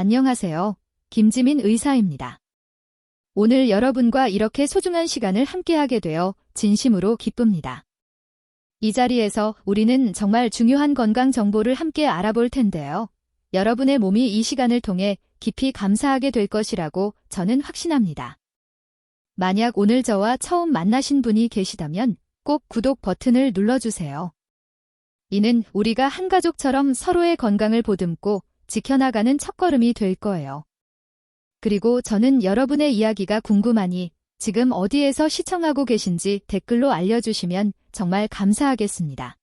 안녕하세요. 김지민 의사입니다. 오늘 여러분과 이렇게 소중한 시간을 함께하게 되어 진심으로 기쁩니다. 이 자리에서 우리는 정말 중요한 건강 정보를 함께 알아볼 텐데요. 여러분의 몸이 이 시간을 통해 깊이 감사하게 될 것이라고 저는 확신합니다. 만약 오늘 저와 처음 만나신 분이 계시다면 꼭 구독 버튼을 눌러주세요. 이는 우리가 한 가족처럼 서로의 건강을 보듬고 지켜나가는 첫걸음이 될 거예요. 그리고 저는 여러분의 이야기가 궁금하니 지금 어디에서 시청하고 계신지 댓글로 알려주시면 정말 감사하겠습니다.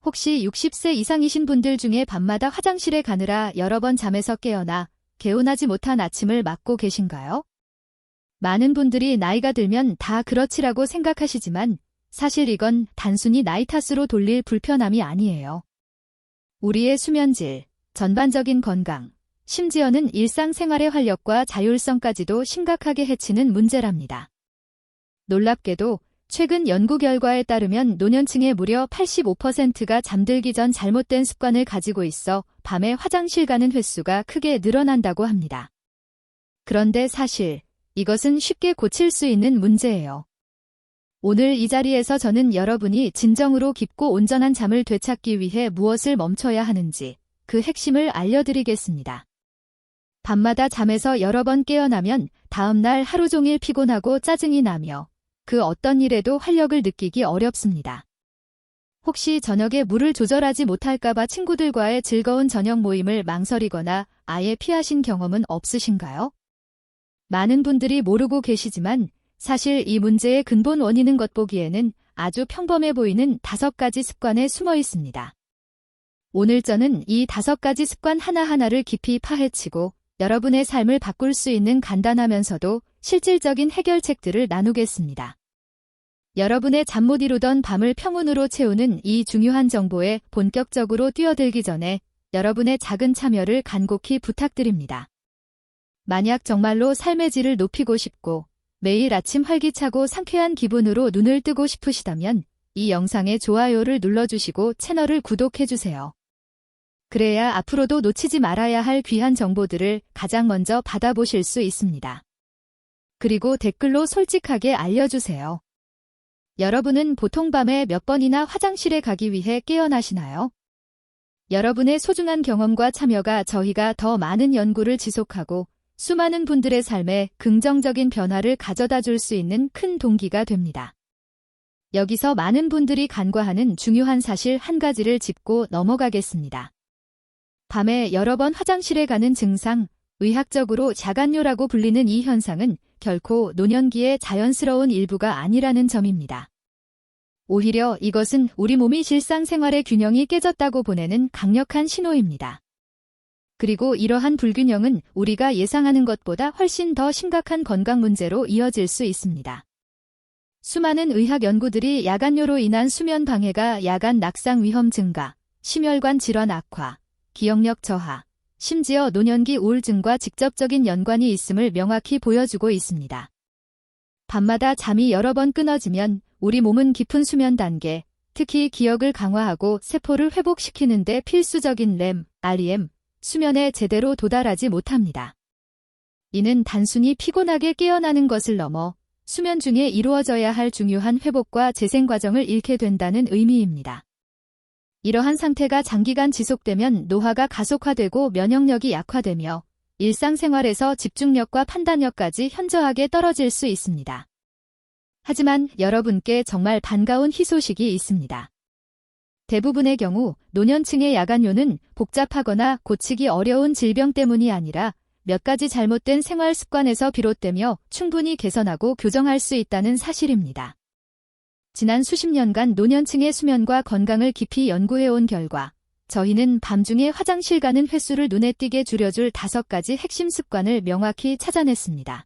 혹시 60세 이상이신 분들 중에 밤마다 화장실에 가느라 여러 번 잠에서 깨어나 개운하지 못한 아침을 맞고 계신가요? 많은 분들이 나이가 들면 다 그렇지라고 생각하시지만 사실 이건 단순히 나이 탓으로 돌릴 불편함이 아니에요. 우리의 수면질, 전반적인 건강, 심지어는 일상생활의 활력과 자율성까지도 심각하게 해치는 문제랍니다. 놀랍게도 최근 연구 결과에 따르면 노년층의 무려 85%가 잠들기 전 잘못된 습관을 가지고 있어 밤에 화장실 가는 횟수가 크게 늘어난다고 합니다. 그런데 사실 이것은 쉽게 고칠 수 있는 문제예요. 오늘 이 자리에서 저는 여러분이 진정으로 깊고 온전한 잠을 되찾기 위해 무엇을 멈춰야 하는지 그 핵심을 알려드리겠습니다. 밤마다 잠에서 여러 번 깨어나면 다음날 하루 종일 피곤하고 짜증이 나며 그 어떤 일에도 활력을 느끼기 어렵습니다. 혹시 저녁에 물을 조절하지 못할까봐 친구들과의 즐거운 저녁 모임을 망설이거나 아예 피하신 경험은 없으신가요? 많은 분들이 모르고 계시지만 사실 이 문제의 근본 원인은 겉보기에는 아주 평범해 보이는 5가지 습관에 숨어 있습니다. 오늘 저는 이 5가지 습관 하나하나를 깊이 파헤치고 여러분의 삶을 바꿀 수 있는 간단하면서도 실질적인 해결책들을 나누겠습니다. 여러분의 잠 못 이루던 밤을 평온으로 채우는 이 중요한 정보에 본격적으로 뛰어들기 전에 여러분의 작은 참여를 간곡히 부탁드립니다. 만약 정말로 삶의 질을 높이고 싶고 매일 아침 활기차고 상쾌한 기분으로 눈을 뜨고 싶으시다면 이 영상에 좋아요를 눌러주시고 채널을 구독해주세요. 그래야 앞으로도 놓치지 말아야 할 귀한 정보들을 가장 먼저 받아보실 수 있습니다. 그리고 댓글로 솔직하게 알려주세요. 여러분은 보통 밤에 몇 번이나 화장실에 가기 위해 깨어나시나요? 여러분의 소중한 경험과 참여가 저희가 더 많은 연구를 지속하고 수많은 분들의 삶에 긍정적인 변화를 가져다 줄 수 있는 큰 동기가 됩니다. 여기서 많은 분들이 간과하는 중요한 사실 한 가지를 짚고 넘어가겠습니다. 밤에 여러 번 화장실에 가는 증상, 의학적으로 자간뇨라고 불리는 이 현상은 결코 노년기의 자연스러운 일부가 아니라는 점입니다. 오히려 이것은 우리 몸이 일상생활의 균형이 깨졌다고 보내는 강력한 신호입니다. 그리고 이러한 불균형은 우리가 예상하는 것보다 훨씬 더 심각한 건강 문제로 이어질 수 있습니다. 수많은 의학 연구들이 야간뇨로 인한 수면 방해가 야간 낙상 위험 증가, 심혈관 질환 악화, 기억력 저하, 심지어 노년기 우울증과 직접적인 연관이 있음을 명확히 보여주고 있습니다. 밤마다 잠이 여러 번 끊어지면 우리 몸은 깊은 수면 단계, 특히 기억을 강화하고 세포를 회복시키는 데 필수적인 REM, REM, 수면에 제대로 도달하지 못합니다. 이는 단순히 피곤하게 깨어나는 것을 넘어 수면 중에 이루어져야 할 중요한 회복과 재생 과정을 잃게 된다는 의미입니다. 이러한 상태가 장기간 지속되면 노화가 가속화되고 면역력이 약화되며 일상생활에서 집중력과 판단력까지 현저하게 떨어질 수 있습니다. 하지만 여러분께 정말 반가운 희소식이 있습니다. 대부분의 경우 노년층의 야간뇨는 복잡하거나 고치기 어려운 질병 때문이 아니라 몇 가지 잘못된 생활 습관에서 비롯되며 충분히 개선하고 교정할 수 있다는 사실입니다. 지난 수십 년간 노년층의 수면과 건강을 깊이 연구해온 결과 저희는 밤중에 화장실 가는 횟수를 눈에 띄게 줄여줄 5가지 핵심 습관을 명확히 찾아냈습니다.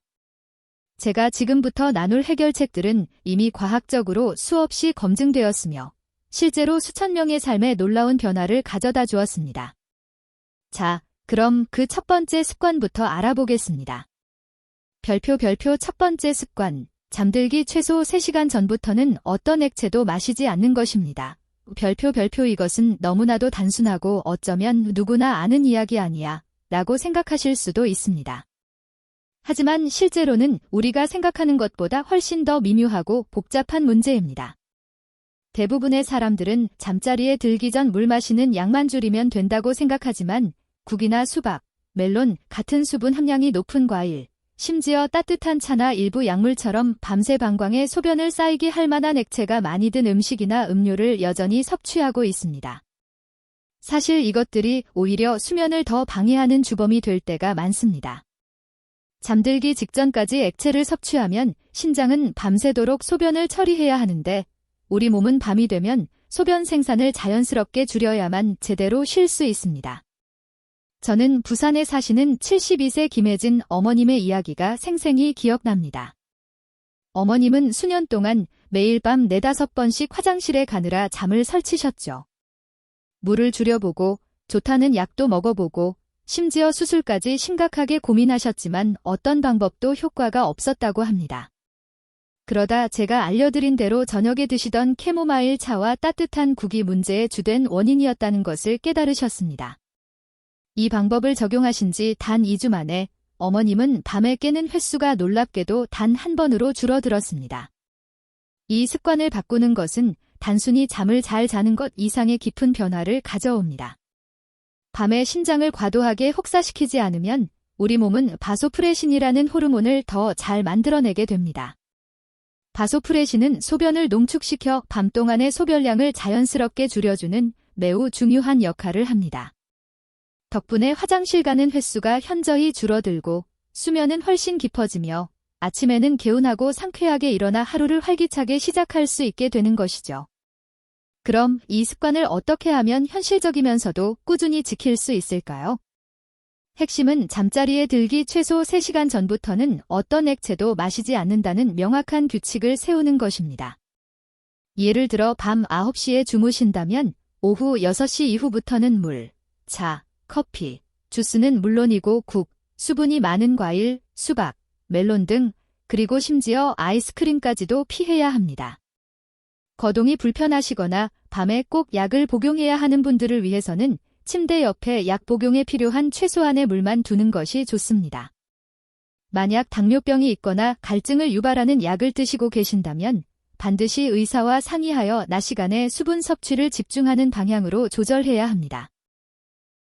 제가 지금부터 나눌 해결책들은 이미 과학적으로 수없이 검증되었으며 실제로 수천 명의 삶에 놀라운 변화를 가져다 주었습니다. 자, 그럼 그 첫 번째 습관부터 알아보겠습니다. 별표 첫 번째 습관, 잠들기 최소 3시간 전부터는 어떤 액체도 마시지 않는 것입니다. 별표 이것은 너무나도 단순하고 어쩌면 누구나 아는 이야기 아니야. 라고 생각하실 수도 있습니다. 하지만 실제로는 우리가 생각하는 것보다 훨씬 더 미묘하고 복잡한 문제입니다. 대부분의 사람들은 잠자리에 들기 전 물 마시는 양만 줄이면 된다고 생각하지만 국이나 수박, 멜론 같은 수분 함량이 높은 과일, 심지어 따뜻한 차나 일부 약물처럼 밤새 방광에 소변을 쌓이게 할 만한 액체가 많이 든 음식이나 음료를 여전히 섭취하고 있습니다. 사실 이것들이 오히려 수면을 더 방해하는 주범이 될 때가 많습니다. 잠들기 직전까지 액체를 섭취하면 신장은 밤새도록 소변을 처리해야 하는데 우리 몸은 밤이 되면 소변 생산을 자연스럽게 줄여야만 제대로 쉴 수 있습니다. 저는 부산에 사시는 72세 김혜진 어머님의 이야기가 생생히 기억납니다. 어머님은 수년 동안 매일 밤 4-5번씩 화장실에 가느라 잠을 설치셨죠. 물을 줄여보고 좋다는 약도 먹어보고 심지어 수술까지 심각하게 고민하셨지만 어떤 방법도 효과가 없었다고 합니다. 그러다 제가 알려드린 대로 저녁에 드시던 캐모마일 차와 따뜻한 국이 문제의 주된 원인이었다는 것을 깨달으셨습니다. 이 방법을 적용하신 지 단 2주 만에 어머님은 밤에 깨는 횟수가 놀랍게도 단 한 번으로 줄어들었습니다. 이 습관을 바꾸는 것은 단순히 잠을 잘 자는 것 이상의 깊은 변화를 가져옵니다. 밤에 신장을 과도하게 혹사시키지 않으면 우리 몸은 바소프레신이라는 호르몬을 더 잘 만들어내게 됩니다. 바소프레신은 소변을 농축시켜 밤 동안의 소변량을 자연스럽게 줄여주는 매우 중요한 역할을 합니다. 덕분에 화장실 가는 횟수가 현저히 줄어들고 수면은 훨씬 깊어지며 아침에는 개운하고 상쾌하게 일어나 하루를 활기차게 시작할 수 있게 되는 것이죠. 그럼 이 습관을 어떻게 하면 현실적이면서도 꾸준히 지킬 수 있을까요? 핵심은 잠자리에 들기 최소 3시간 전부터는 어떤 액체도 마시지 않는다는 명확한 규칙을 세우는 것입니다. 예를 들어 밤 9시에 주무신다면 오후 6시 이후부터는 물, 차, 커피, 주스는 물론이고 국, 수분이 많은 과일, 수박, 멜론 등 그리고 심지어 아이스크림까지도 피해야 합니다. 거동이 불편하시거나 밤에 꼭 약을 복용해야 하는 분들을 위해서는 침대 옆에 약 복용에 필요한 최소한의 물만 두는 것이 좋습니다. 만약 당뇨병이 있거나 갈증을 유발하는 약을 드시고 계신다면 반드시 의사와 상의하여 낮 시간에 수분 섭취를 집중하는 방향으로 조절해야 합니다.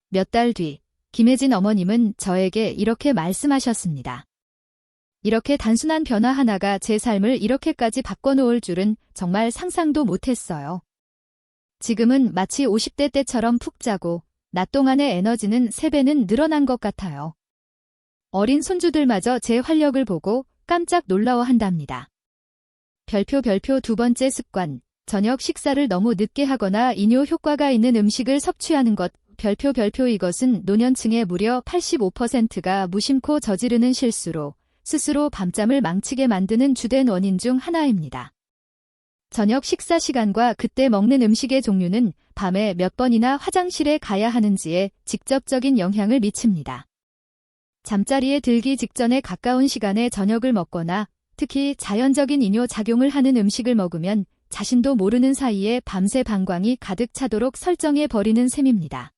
몇 달 뒤, 김혜진 어머님은 저에게 이렇게 말씀하셨습니다. 이렇게 단순한 변화 하나가 제 삶을 이렇게까지 바꿔놓을 줄은 정말 상상도 못했어요. 지금은 마치 50대 때처럼 푹 자고 낮 동안의 에너지는 3배는 늘어난 것 같아요. 어린 손주들마저 제 활력을 보고 깜짝 놀라워한답니다. 별표 2번째 습관, 저녁 식사를 너무 늦게 하거나 이뇨 효과가 있는 음식을 섭취하는 것. 별표 이것은 노년층의 무려 85%가 무심코 저지르는 실수로 스스로 밤잠을 망치게 만드는 주된 원인 중 하나입니다. 저녁 식사 시간과 그때 먹는 음식의 종류는 밤에 몇 번이나 화장실에 가야 하는지에 직접적인 영향을 미칩니다. 잠자리에 들기 직전에 가까운 시간에 저녁을 먹거나 특히 자연적인 이뇨 작용을 하는 음식을 먹으면 자신도 모르는 사이에 밤새 방광이 가득 차도록 설정해 버리는 셈입니다.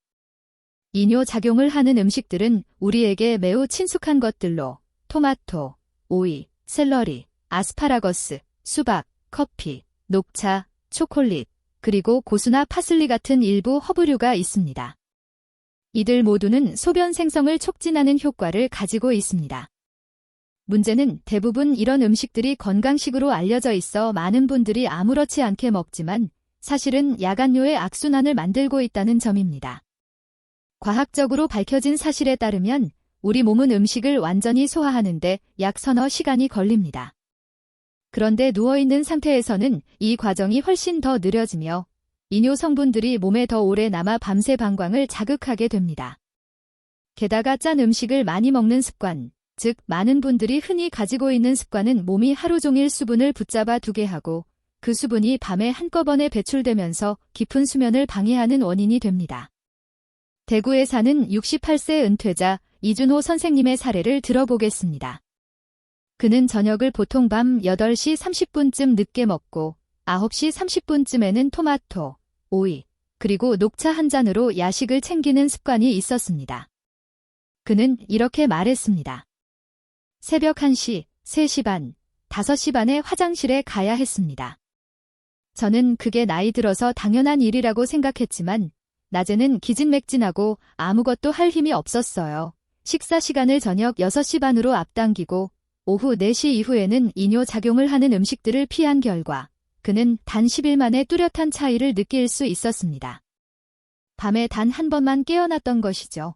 이뇨 작용을 하는 음식들은 우리에게 매우 친숙한 것들로 토마토, 오이, 샐러리, 아스파라거스, 수박, 커피, 녹차, 초콜릿, 그리고 고수나 파슬리 같은 일부 허브류가 있습니다. 이들 모두는 소변 생성을 촉진하는 효과를 가지고 있습니다. 문제는 대부분 이런 음식들이 건강식으로 알려져 있어 많은 분들이 아무렇지 않게 먹지만 사실은 야간뇨의 악순환을 만들고 있다는 점입니다. 과학적으로 밝혀진 사실에 따르면 우리 몸은 음식을 완전히 소화하는데 약 서너 시간이 걸립니다. 그런데 누워있는 상태에서는 이 과정이 훨씬 더 느려지며 이뇨 성분들이 몸에 더 오래 남아 밤새 방광을 자극하게 됩니다. 게다가 짠 음식을 많이 먹는 습관, 즉 많은 분들이 흔히 가지고 있는 습관은 몸이 하루 종일 수분을 붙잡아 두게 하고 그 수분이 밤에 한꺼번에 배출되면서 깊은 수면을 방해하는 원인이 됩니다. 대구에 사는 68세 은퇴자 이준호 선생님의 사례를 들어보겠습니다. 그는 저녁을 보통 밤 8시 30분쯤 늦게 먹고 9시 30분쯤에는 토마토, 오이, 그리고 녹차 한 잔으로 야식을 챙기는 습관이 있었습니다. 그는 이렇게 말했습니다. 새벽 1시, 3시 반, 5시 반에 화장실에 가야 했습니다. 저는 그게 나이 들어서 당연한 일이라고 생각했지만 낮에는 기진맥진하고 아무것도 할 힘이 없었어요. 식사 시간을 저녁 6시 반으로 앞당기고 오후 4시 이후에는 이뇨작용을 하는 음식들을 피한 결과 그는 단 10일 만에 뚜렷한 차이를 느낄 수 있었습니다. 밤에 단 한 번만 깨어났던 것이죠.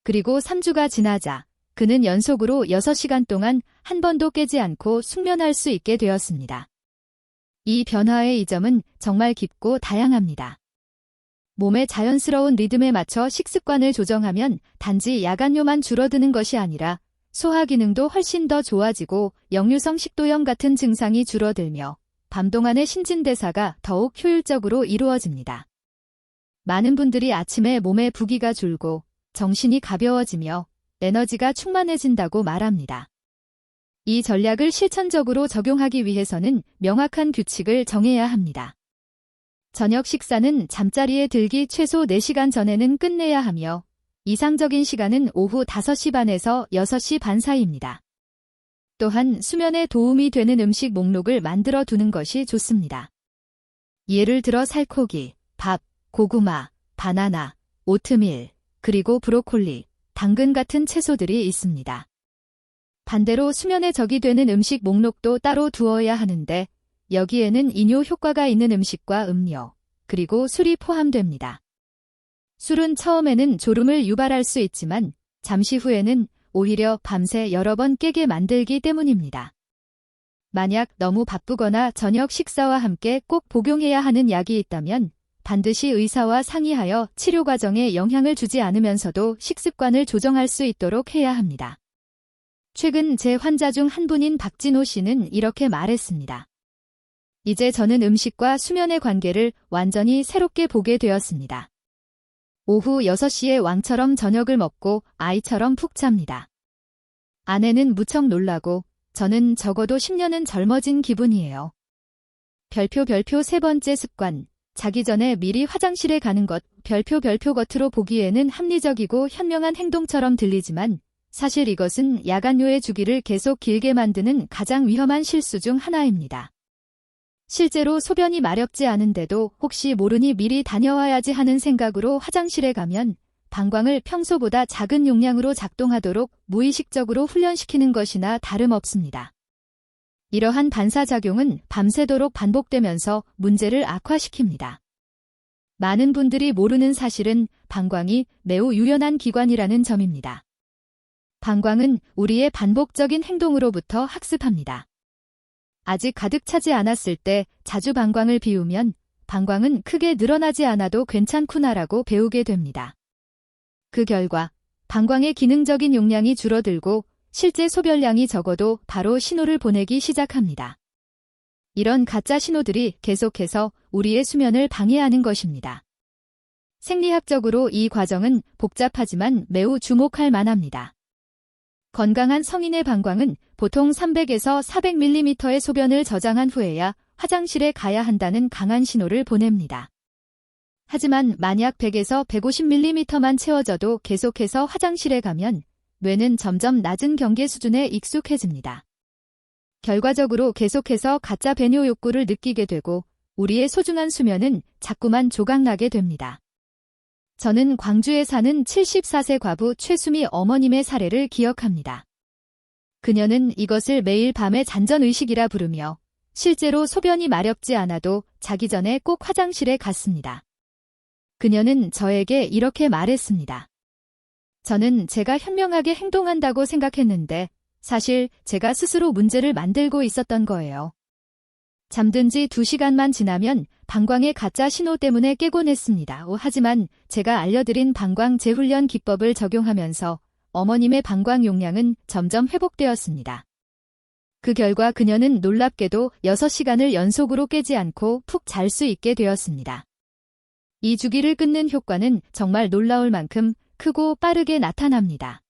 그리고 3주가 지나자 그는 연속으로 6시간 동안 한 번도 깨지 않고 숙면할 수 있게 되었습니다. 이 변화의 이점은 정말 깊고 다양합니다. 몸의 자연스러운 리듬에 맞춰 식습관을 조정하면 단지 야간뇨만 줄어드는 것이 아니라 소화 기능도 훨씬 더 좋아지고 역류성 식도염 같은 증상이 줄어들며 밤 동안의 신진대사가 더욱 효율적으로 이루어집니다. 많은 분들이 아침에 몸에 부기가 줄고 정신이 가벼워지며 에너지가 충만해진다고 말합니다. 이 전략을 실천적으로 적용하기 위해서는 명확한 규칙을 정해야 합니다. 저녁 식사는 잠자리에 들기 최소 4시간 전에는 끝내야 하며 이상적인 시간은 오후 5시 반에서 6시 반 사이입니다. 또한 수면에 도움이 되는 음식 목록을 만들어 두는 것이 좋습니다. 예를 들어 살코기, 밥, 고구마, 바나나, 오트밀, 그리고 브로콜리, 당근 같은 채소들이 있습니다. 반대로 수면에 적이 되는 음식 목록도 따로 두어야 하는데 여기에는 이뇨 효과가 있는 음식과 음료, 그리고 술이 포함됩니다. 술은 처음에는 졸음을 유발할 수 있지만 잠시 후에는 오히려 밤새 여러 번 깨게 만들기 때문입니다. 만약 너무 바쁘거나 저녁 식사와 함께 꼭 복용해야 하는 약이 있다면 반드시 의사와 상의하여 치료 과정에 영향을 주지 않으면서도 식습관을 조정할 수 있도록 해야 합니다. 최근 제 환자 중 한 분인 박진호 씨는 이렇게 말했습니다. 이제 저는 음식과 수면의 관계를 완전히 새롭게 보게 되었습니다. 오후 6시에 왕처럼 저녁을 먹고 아이처럼 푹 잡니다. 아내는 무척 놀라고 저는 적어도 10년은 젊어진 기분이에요. 별표 3번째 습관. 자기 전에 미리 화장실에 가는 것. 별표 겉으로 보기에는 합리적이고 현명한 행동처럼 들리지만 사실 이것은 야간뇨의 주기를 계속 길게 만드는 가장 위험한 실수 중 하나입니다. 실제로 소변이 마렵지 않은데도 혹시 모르니 미리 다녀와야지 하는 생각으로 화장실에 가면 방광을 평소보다 작은 용량으로 작동하도록 무의식적으로 훈련시키는 것이나 다름없습니다. 이러한 반사작용은 밤새도록 반복되면서 문제를 악화시킵니다. 많은 분들이 모르는 사실은 방광이 매우 유연한 기관이라는 점입니다. 방광은 우리의 반복적인 행동으로부터 학습합니다. 아직 가득 차지 않았을 때 자주 방광을 비우면 방광은 크게 늘어나지 않아도 괜찮구나라고 배우게 됩니다. 그 결과 방광의 기능적인 용량이 줄어들고 실제 소변량이 적어도 바로 신호를 보내기 시작합니다. 이런 가짜 신호들이 계속해서 우리의 수면을 방해하는 것입니다. 생리학적으로 이 과정은 복잡하지만 매우 주목할 만합니다. 건강한 성인의 방광은 보통 300에서 400mm의 소변을 저장한 후에야 화장실에 가야 한다는 강한 신호를 보냅니다. 하지만 만약 100에서 150mm만 채워져도 계속해서 화장실에 가면 뇌는 점점 낮은 경계 수준에 익숙해집니다. 결과적으로 계속해서 가짜 배뇨 욕구를 느끼게 되고 우리의 소중한 수면은 자꾸만 조각나게 됩니다. 저는 광주에 사는 74세 과부 최수미 어머님의 사례를 기억합니다. 그녀는 이것을 매일 밤의 잔전의식이라 부르며 실제로 소변이 마렵지 않아도 자기 전에 꼭 화장실에 갔습니다. 그녀는 저에게 이렇게 말했습니다. 저는 제가 현명하게 행동한다고 생각했는데 사실 제가 스스로 문제를 만들고 있었던 거예요. 잠든 지 2시간만 지나면 방광의 가짜 신호 때문에 깨곤 했습니다. 하지만 제가 알려드린 방광 재훈련 기법을 적용하면서 어머님의 방광 용량은 점점 회복되었습니다. 그 결과 그녀는 놀랍게도 6시간을 연속으로 깨지 않고 푹 잘 수 있게 되었습니다. 이 주기를 끊는 효과는 정말 놀라울 만큼 크고 빠르게 나타납니다.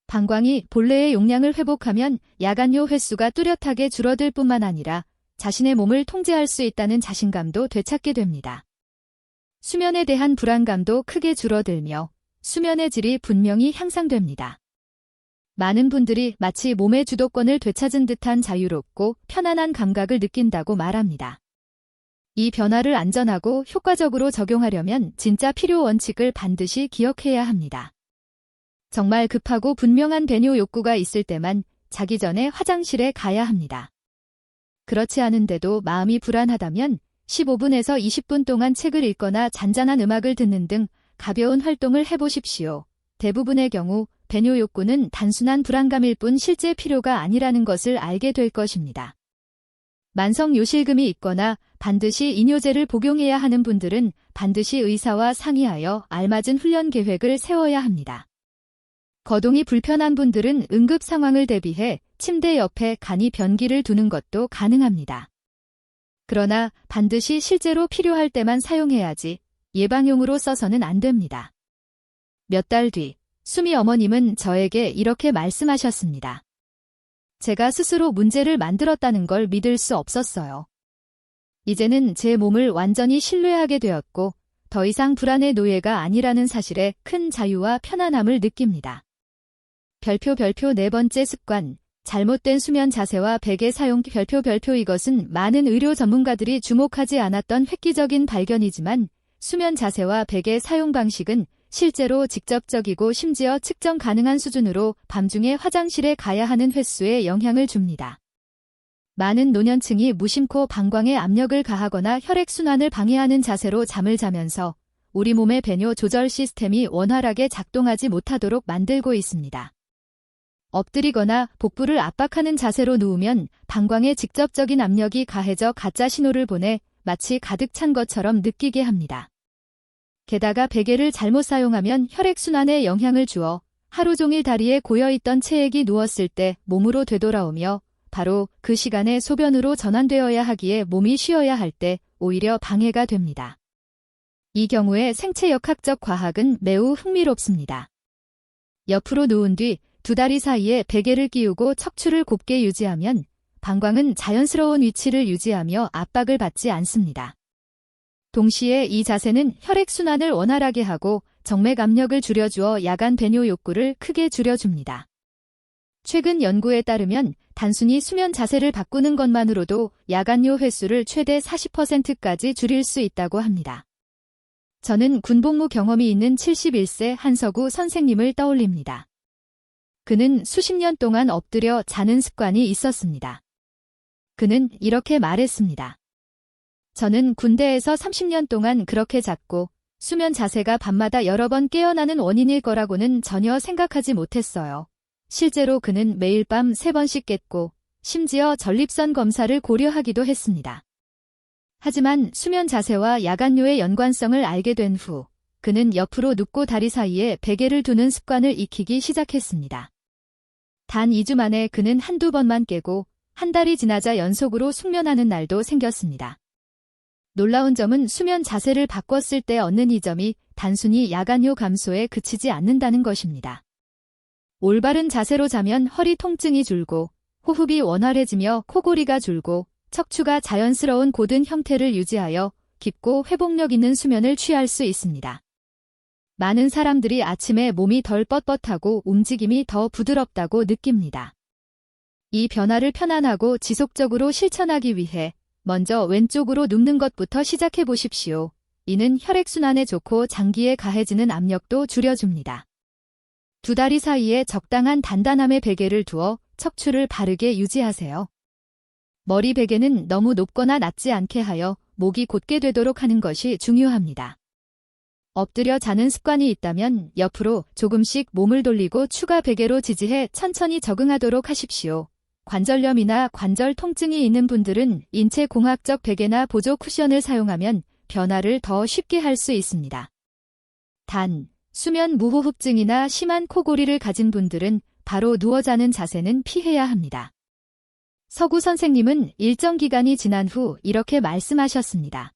방광이 본래의 용량을 회복하면 야간뇨 횟수가 뚜렷하게 줄어들 뿐만 아니라 자신의 몸을 통제할 수 있다는 자신감도 되찾게 됩니다. 수면에 대한 불안감도 크게 줄어들며 수면의 질이 분명히 향상됩니다. 많은 분들이 마치 몸의 주도권을 되찾은 듯한 자유롭고 편안한 감각을 느낀다고 말합니다. 이 변화를 안전하고 효과적으로 적용하려면 진짜 필요 원칙을 반드시 기억해야 합니다. 정말 급하고 분명한 배뇨 욕구가 있을 때만 자기 전에 화장실에 가야 합니다. 그렇지 않은데도 마음이 불안하다면 15분에서 20분 동안 책을 읽거나 잔잔한 음악을 듣는 등 가벼운 활동을 해보십시오. 대부분의 경우 배뇨 욕구는 단순한 불안감일 뿐 실제 필요가 아니라는 것을 알게 될 것입니다. 만성 요실금이 있거나 반드시 이뇨제를 복용해야 하는 분들은 반드시 의사와 상의하여 알맞은 훈련 계획을 세워야 합니다. 거동이 불편한 분들은 응급 상황을 대비해 침대 옆에 간이 변기를 두는 것도 가능합니다. 그러나 반드시 실제로 필요할 때만 사용해야지 예방용으로 써서는 안 됩니다. 몇 달 뒤 수미 어머님은 저에게 이렇게 말씀하셨습니다. 제가 스스로 문제를 만들었다는 걸 믿을 수 없었어요. 이제는 제 몸을 완전히 신뢰하게 되었고 더 이상 불안의 노예가 아니라는 사실에 큰 자유와 편안함을 느낍니다. 별표 네 번째 습관, 잘못된 수면 자세와 베개 사용. 별표 이것은 많은 의료 전문가들이 주목하지 않았던 획기적인 발견이지만 수면 자세와 베개 사용 방식은 실제로 직접적이고 심지어 측정 가능한 수준으로 밤중에 화장실에 가야 하는 횟수에 영향을 줍니다. 많은 노년층이 무심코 방광에 압력을 가하거나 혈액순환을 방해하는 자세로 잠을 자면서 우리 몸의 배뇨 조절 시스템이 원활하게 작동하지 못하도록 만들고 있습니다. 엎드리거나 복부를 압박하는 자세로 누우면 방광에 직접적인 압력이 가해져 가짜 신호를 보내 마치 가득 찬 것처럼 느끼게 합니다. 게다가 베개를 잘못 사용하면 혈액순환에 영향을 주어 하루 종일 다리에 고여있던 체액이 누웠을 때 몸으로 되돌아오며 바로 그 시간에 소변으로 전환되어야 하기에 몸이 쉬어야 할 때 오히려 방해가 됩니다. 이 경우에 생체역학적 과학은 매우 흥미롭습니다. 옆으로 누운 뒤 두 다리 사이에 베개를 끼우고 척추를 곱게 유지하면 방광은 자연스러운 위치를 유지하며 압박을 받지 않습니다. 동시에 이 자세는 혈액순환을 원활하게 하고 정맥 압력을 줄여주어 야간 배뇨 욕구를 크게 줄여줍니다. 최근 연구에 따르면 단순히 수면 자세를 바꾸는 것만으로도 야간요 횟수를 최대 40%까지 줄일 수 있다고 합니다. 저는 군복무 경험이 있는 71세 한석우 선생님을 떠올립니다. 그는 수십 년 동안 엎드려 자는 습관이 있었습니다. 그는 이렇게 말했습니다. 저는 군대에서 30년 동안 그렇게 잤고 수면 자세가 밤마다 여러 번 깨어나는 원인일 거라고는 전혀 생각하지 못했어요. 실제로 그는 매일 밤 3번씩 깼고 심지어 전립선 검사를 고려하기도 했습니다. 하지만 수면 자세와 야간요의 연관성을 알게 된 후 그는 옆으로 눕고 다리 사이에 베개를 두는 습관을 익히기 시작했습니다. 단 2주 만에 그는 한두 번만 깨고 한 달이 지나자 연속으로 숙면하는 날도 생겼습니다. 놀라운 점은 수면 자세를 바꿨을 때 얻는 이 점이 단순히 야간요 감소에 그치지 않는다는 것입니다. 올바른 자세로 자면 허리 통증이 줄고 호흡이 원활해지며 코골이가 줄고 척추가 자연스러운 고든 형태를 유지하여 깊고 회복력 있는 수면을 취할 수 있습니다. 많은 사람들이 아침에 몸이 덜 뻣뻣하고 움직임이 더 부드럽다고 느낍니다. 이 변화를 편안하고 지속적으로 실천하기 위해 먼저 왼쪽으로 눕는 것부터 시작해 보십시오. 이는 혈액순환에 좋고 장기에 가해지는 압력도 줄여줍니다. 두 다리 사이에 적당한 단단함의 베개를 두어 척추를 바르게 유지하세요. 머리 베개는 너무 높거나 낮지 않게 하여 목이 곧게 되도록 하는 것이 중요합니다. 엎드려 자는 습관이 있다면 옆으로 조금씩 몸을 돌리고 추가 베개로 지지해 천천히 적응하도록 하십시오. 관절염이나 관절 통증이 있는 분들은 인체공학적 베개나 보조 쿠션을 사용하면 변화를 더 쉽게 할 수 있습니다. 단, 수면 무호흡증이나 심한 코골이를 가진 분들은 바로 누워 자는 자세는 피해야 합니다. 석우 선생님은 일정 기간이 지난 후 이렇게 말씀하셨습니다.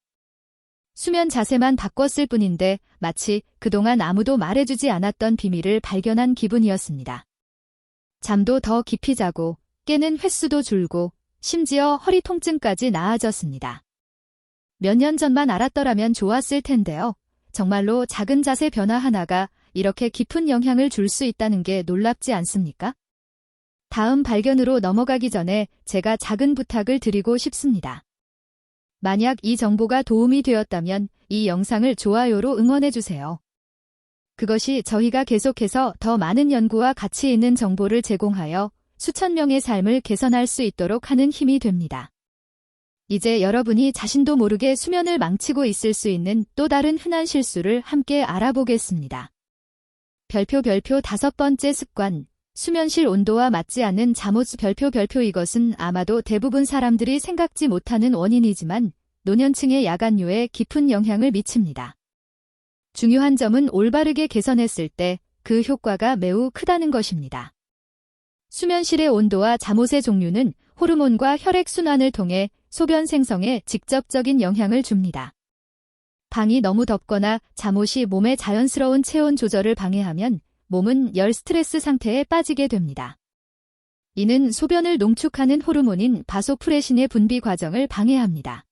수면 자세만 바꿨을 뿐인데 마치 그동안 아무도 말해주지 않았던 비밀을 발견한 기분이었습니다. 잠도 더 깊이 자고 깨는 횟수도 줄고 심지어 허리 통증까지 나아졌습니다. 몇 년 전만 알았더라면 좋았을 텐데요. 정말로 작은 자세 변화 하나가 이렇게 깊은 영향을 줄 수 있다는 게 놀랍지 않습니까? 다음 발견으로 넘어가기 전에 제가 작은 부탁을 드리고 싶습니다. 만약 이 정보가 도움이 되었다면 이 영상을 좋아요로 응원해주세요. 그것이 저희가 계속해서 더 많은 연구와 가치 있는 정보를 제공하여 수천 명의 삶을 개선할 수 있도록 하는 힘이 됩니다. 이제 여러분이 자신도 모르게 수면을 망치고 있을 수 있는 또 다른 흔한 실수를 함께 알아보겠습니다. 별표 5번째 습관, 수면실 온도와 맞지 않는 잠옷. 별표 이것은 아마도 대부분 사람들이 생각지 못하는 원인이지만 노년층의 야간요에 깊은 영향을 미칩니다. 중요한 점은 올바르게 개선했을 때 그 효과가 매우 크다는 것입니다. 수면실의 온도와 잠옷의 종류는 호르몬과 혈액순환을 통해 소변 생성에 직접적인 영향을 줍니다. 방이 너무 덥거나 잠옷이 몸의 자연스러운 체온 조절을 방해하면 몸은 열 스트레스 상태에 빠지게 됩니다. 이는 소변을 농축하는 호르몬인 바소프레신의 분비 과정을 방해합니다.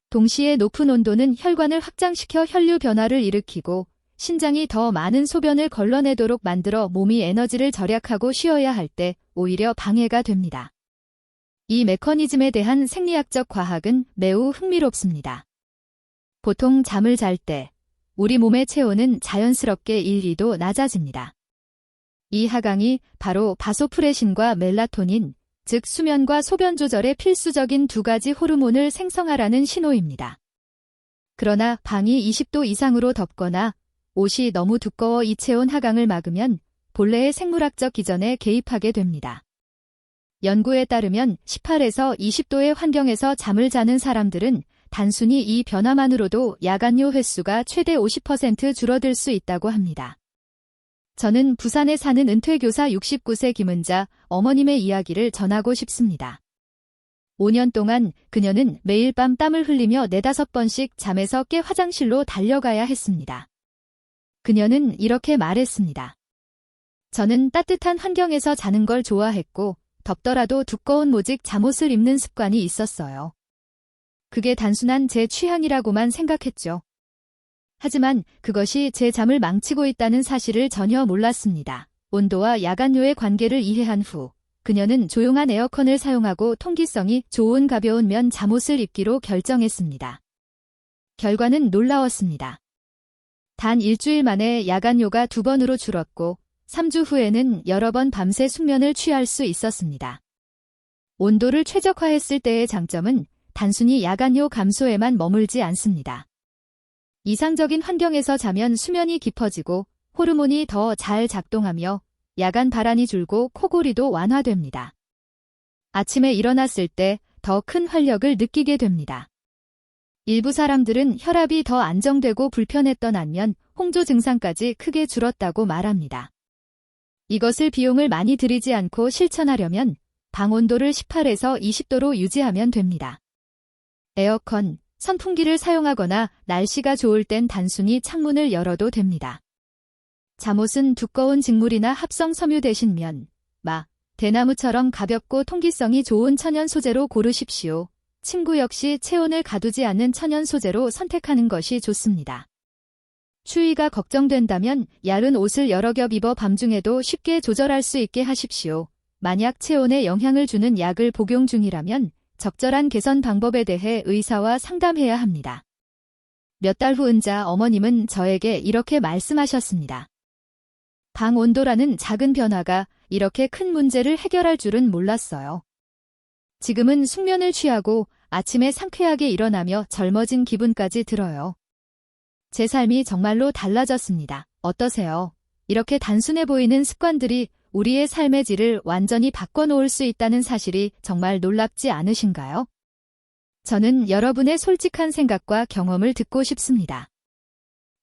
동시에 높은 온도는 혈관을 확장시켜 혈류 변화를 일으키고 신장이 더 많은 소변을 걸러내도록 만들어 몸이 에너지를 절약하고 쉬어야 할 때 오히려 방해가 됩니다. 이 메커니즘에 대한 생리학적 과학은 매우 흥미롭습니다. 보통 잠을 잘 때 우리 몸의 체온은 자연스럽게 1, 2도 낮아집니다. 이 하강이 바로 바소프레신과 멜라토닌, 즉 수면과 소변 조절에 필수적인 두 가지 호르몬을 생성하라는 신호입니다. 그러나 방이 20도 이상으로 덥거나 옷이 너무 두꺼워 이 체온 하강을 막으면 본래의 생물학적 기전에 개입하게 됩니다. 연구에 따르면 18에서 20도의 환경에서 잠을 자는 사람들은 단순히 이 변화만으로도 야간요 횟수가 최대 50% 줄어들 수 있다고 합니다. 저는 부산에 사는 은퇴교사 69세 김은자 어머님의 이야기를 전하고 싶습니다. 5년 동안 그녀는 매일 밤 땀을 흘리며 4-5번씩 잠에서 깨 화장실로 달려가야 했습니다. 그녀는 이렇게 말했습니다. 저는 따뜻한 환경에서 자는 걸 좋아했고 덥더라도 두꺼운 모직 잠옷을 입는 습관이 있었어요. 그게 단순한 제 취향이라고만 생각했죠. 하지만 그것이 제 잠을 망치고 있다는 사실을 전혀 몰랐습니다. 온도와 야간요의 관계를 이해한 후 그녀는 조용한 에어컨을 사용하고 통기성이 좋은 가벼운 면 잠옷을 입기로 결정했습니다. 결과는 놀라웠습니다. 단 일주일 만에 야간요가 2번으로 줄었고 3주 후에는 여러 번 밤새 숙면을 취할 수 있었습니다. 온도를 최적화했을 때의 장점은 단순히 야간요 감소에만 머물지 않습니다. 이상적인 환경에서 자면 수면이 깊어지고 호르몬이 더 잘 작동하며 야간 발한이 줄고 코골이도 완화됩니다. 아침에 일어났을 때 더 큰 활력을 느끼게 됩니다. 일부 사람들은 혈압이 더 안정되고 불편했던 안면 홍조 증상까지 크게 줄었다고 말합니다. 이것을 비용을 많이 들이지 않고 실천하려면 방 온도를 18에서 20도로 유지하면 됩니다. 에어컨, 선풍기를 사용하거나 날씨가 좋을 땐 단순히 창문을 열어도 됩니다. 잠옷은 두꺼운 직물이나 합성 섬유 대신 면, 마, 대나무처럼 가볍고 통기성이 좋은 천연 소재로 고르십시오. 침구 역시 체온을 가두지 않는 천연 소재로 선택하는 것이 좋습니다. 추위가 걱정된다면 얇은 옷을 여러 겹 입어 밤중에도 쉽게 조절할 수 있게 하십시오. 만약 체온에 영향을 주는 약을 복용 중이라면 적절한 개선 방법에 대해 의사와 상담해야 합니다. 몇 달 후 은자 어머님은 저에게 이렇게 말씀하셨습니다. 방 온도라는 작은 변화가 이렇게 큰 문제를 해결할 줄은 몰랐어요. 지금은 숙면을 취하고 아침에 상쾌하게 일어나며 젊어진 기분까지 들어요. 제 삶이 정말로 달라졌습니다. 어떠세요? 이렇게 단순해 보이는 습관들이 우리의 삶의 질을 완전히 바꿔놓을 수 있다는 사실이 정말 놀랍지 않으신가요? 저는 여러분의 솔직한 생각과 경험을 듣고 싶습니다.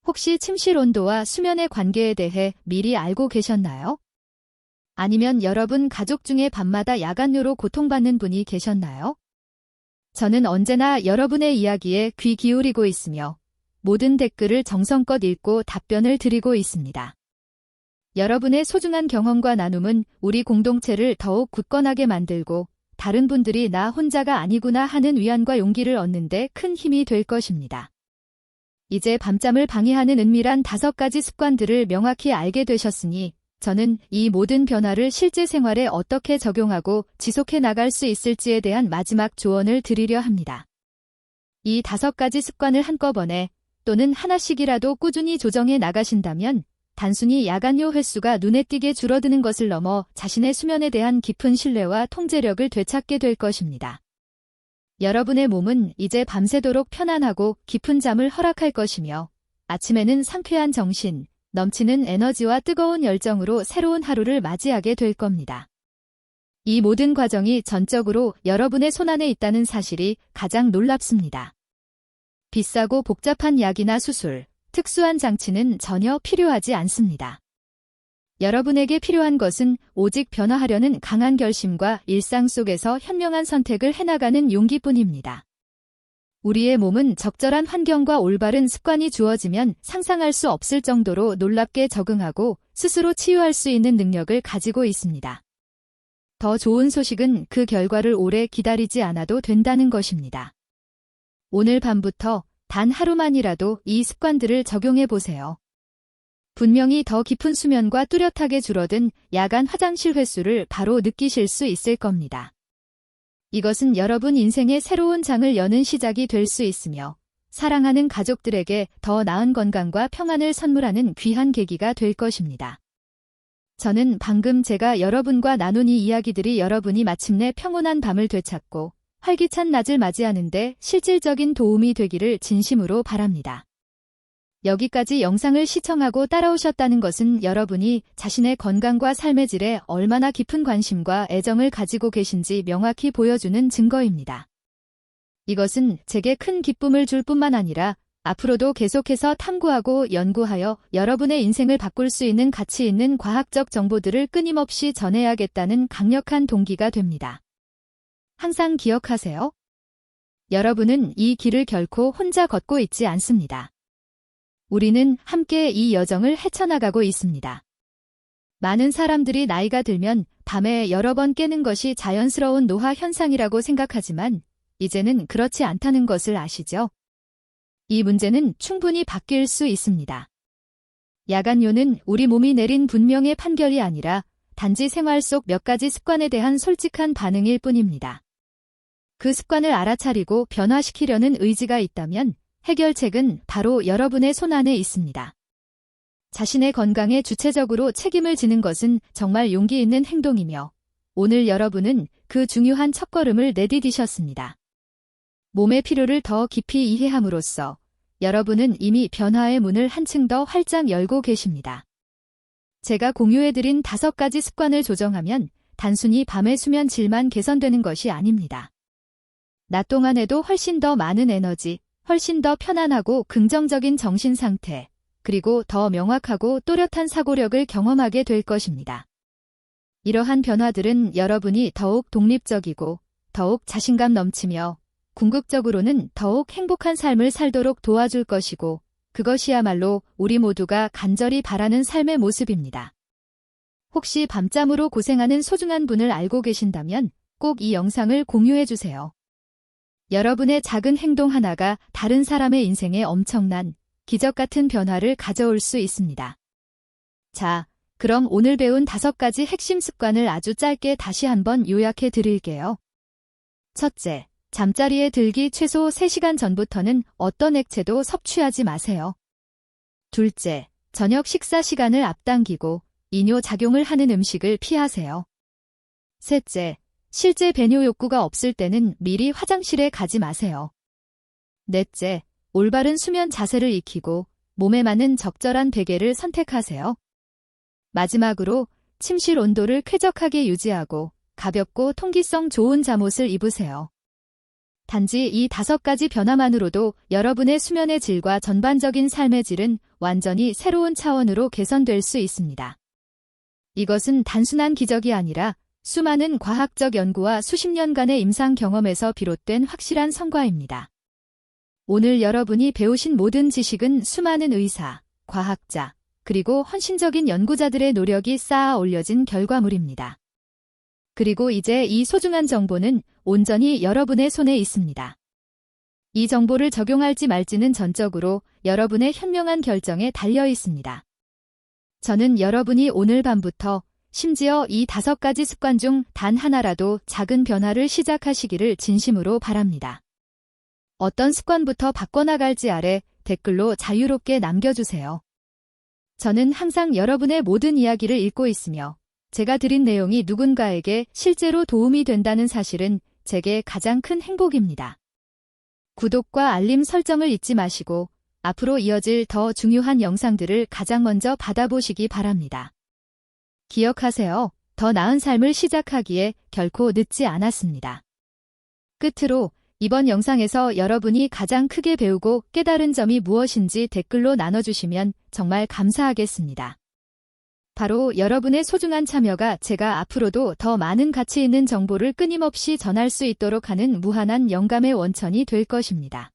혹시 침실 온도와 수면의 관계에 대해 미리 알고 계셨나요? 아니면 여러분 가족 중에 밤마다 야간요로 고통받는 분이 계셨나요? 저는 언제나 여러분의 이야기에 귀 기울이고 있으며 모든 댓글을 정성껏 읽고 답변을 드리고 있습니다. 여러분의 소중한 경험과 나눔은 우리 공동체를 더욱 굳건하게 만들고 다른 분들이 나 혼자가 아니구나 하는 위안과 용기를 얻는 데 큰 힘이 될 것입니다. 이제 밤잠을 방해하는 은밀한 5가지 습관들을 명확히 알게 되셨으니 저는 이 모든 변화를 실제 생활에 어떻게 적용하고 지속해 나갈 수 있을지에 대한 마지막 조언을 드리려 합니다. 이 5가지 습관을 한꺼번에 또는 하나씩이라도 꾸준히 조정해 나가신다면 단순히 야간요 횟수가 눈에 띄게 줄어드는 것을 넘어 자신의 수면에 대한 깊은 신뢰와 통제력을 되찾게 될 것입니다. 여러분의 몸은 이제 밤새도록 편안하고 깊은 잠을 허락할 것이며 아침에는 상쾌한 정신, 넘치는 에너지와 뜨거운 열정으로 새로운 하루를 맞이하게 될 겁니다. 이 모든 과정이 전적으로 여러분의 손안에 있다는 사실이 가장 놀랍습니다. 비싸고 복잡한 약이나 수술, 특수한 장치는 전혀 필요하지 않습니다. 여러분에게 필요한 것은 오직 변화하려는 강한 결심과 일상 속에서 현명한 선택을 해나가는 용기뿐입니다. 우리의 몸은 적절한 환경과 올바른 습관이 주어지면 상상할 수 없을 정도로 놀랍게 적응하고 스스로 치유할 수 있는 능력을 가지고 있습니다. 더 좋은 소식은 그 결과를 오래 기다리지 않아도 된다는 것입니다. 오늘 밤부터 단 하루만이라도 이 습관들을 적용해 보세요. 분명히 더 깊은 수면과 뚜렷하게 줄어든 야간 화장실 횟수를 바로 느끼실 수 있을 겁니다. 이것은 여러분 인생의 새로운 장을 여는 시작이 될 수 있으며 사랑하는 가족들에게 더 나은 건강과 평안을 선물하는 귀한 계기가 될 것입니다. 저는 방금 제가 여러분과 나눈 이 이야기들이 여러분이 마침내 평온한 밤을 되찾고 활기찬 낮을 맞이하는데 실질적인 도움이 되기를 진심으로 바랍니다. 여기까지 영상을 시청하고 따라오셨다는 것은 여러분이 자신의 건강과 삶의 질에 얼마나 깊은 관심과 애정을 가지고 계신지 명확히 보여주는 증거입니다. 이것은 제게 큰 기쁨을 줄 뿐만 아니라 앞으로도 계속해서 탐구하고 연구하여 여러분의 인생을 바꿀 수 있는 가치 있는 과학적 정보들을 끊임없이 전해야겠다는 강력한 동기가 됩니다. 항상 기억하세요. 여러분은 이 길을 결코 혼자 걷고 있지 않습니다. 우리는 함께 이 여정을 헤쳐나가고 있습니다. 많은 사람들이 나이가 들면 밤에 여러 번 깨는 것이 자연스러운 노화 현상이라고 생각하지만 이제는 그렇지 않다는 것을 아시죠? 이 문제는 충분히 바뀔 수 있습니다. 야간요는 우리 몸이 내린 분명의 판결이 아니라 단지 생활 속 몇 가지 습관에 대한 솔직한 반응일 뿐입니다. 그 습관을 알아차리고 변화시키려는 의지가 있다면 해결책은 바로 여러분의 손안에 있습니다. 자신의 건강에 주체적으로 책임을 지는 것은 정말 용기 있는 행동이며 오늘 여러분은 그 중요한 첫걸음을 내디디셨습니다. 몸의 필요를 더 깊이 이해함으로써 여러분은 이미 변화의 문을 한층 더 활짝 열고 계십니다. 제가 공유해드린 5가지 습관을 조정하면 단순히 밤의 수면 질만 개선되는 것이 아닙니다. 낮 동안에도 훨씬 더 많은 에너지, 훨씬 더 편안하고 긍정적인 정신 상태, 그리고 더 명확하고 또렷한 사고력을 경험하게 될 것입니다. 이러한 변화들은 여러분이 더욱 독립적이고 더욱 자신감 넘치며 궁극적으로는 더욱 행복한 삶을 살도록 도와줄 것이고 그것이야말로 우리 모두가 간절히 바라는 삶의 모습입니다. 혹시 밤잠으로 고생하는 소중한 분을 알고 계신다면 꼭 이 영상을 공유해주세요. 여러분의 작은 행동 하나가 다른 사람의 인생에 엄청난 기적 같은 변화를 가져올 수 있습니다. 자, 그럼 오늘 배운 5가지 핵심 습관을 아주 짧게 다시 한번 요약해 드릴게요. 첫째, 잠자리에 들기 최소 3시간 전부터는 어떤 액체도 섭취하지 마세요. 둘째, 저녁 식사 시간을 앞당기고 이뇨 작용을 하는 음식을 피하세요. 셋째, 실제 배뇨 욕구가 없을 때는 미리 화장실에 가지 마세요. 넷째, 올바른 수면 자세를 익히고 몸에 맞는 적절한 베개를 선택하세요. 마지막으로 침실 온도를 쾌적하게 유지하고 가볍고 통기성 좋은 잠옷을 입으세요. 단지 이 5가지 변화만으로도 여러분의 수면의 질과 전반적인 삶의 질은 완전히 새로운 차원으로 개선될 수 있습니다. 이것은 단순한 기적이 아니라 수많은 과학적 연구와 수십 년간의 임상 경험에서 비롯된 확실한 성과입니다. 오늘 여러분이 배우신 모든 지식은 수많은 의사, 과학자, 그리고 헌신적인 연구자들의 노력이 쌓아 올려진 결과물입니다. 그리고 이제 이 소중한 정보는 온전히 여러분의 손에 있습니다. 이 정보를 적용할지 말지는 전적으로 여러분의 현명한 결정에 달려 있습니다. 저는 여러분이 오늘 밤부터 심지어 이 5가지 습관 중 단 하나라도 작은 변화를 시작하시기를 진심으로 바랍니다. 어떤 습관부터 바꿔나갈지 아래 댓글로 자유롭게 남겨주세요. 저는 항상 여러분의 모든 이야기를 읽고 있으며 제가 드린 내용이 누군가에게 실제로 도움이 된다는 사실은 제게 가장 큰 행복입니다. 구독과 알림 설정을 잊지 마시고 앞으로 이어질 더 중요한 영상들을 가장 먼저 받아보시기 바랍니다. 기억하세요. 더 나은 삶을 시작하기에 결코 늦지 않았습니다. 끝으로 이번 영상에서 여러분이 가장 크게 배우고 깨달은 점이 무엇인지 댓글로 나눠주시면 정말 감사하겠습니다. 바로 여러분의 소중한 참여가 제가 앞으로도 더 많은 가치 있는 정보를 끊임없이 전할 수 있도록 하는 무한한 영감의 원천이 될 것입니다.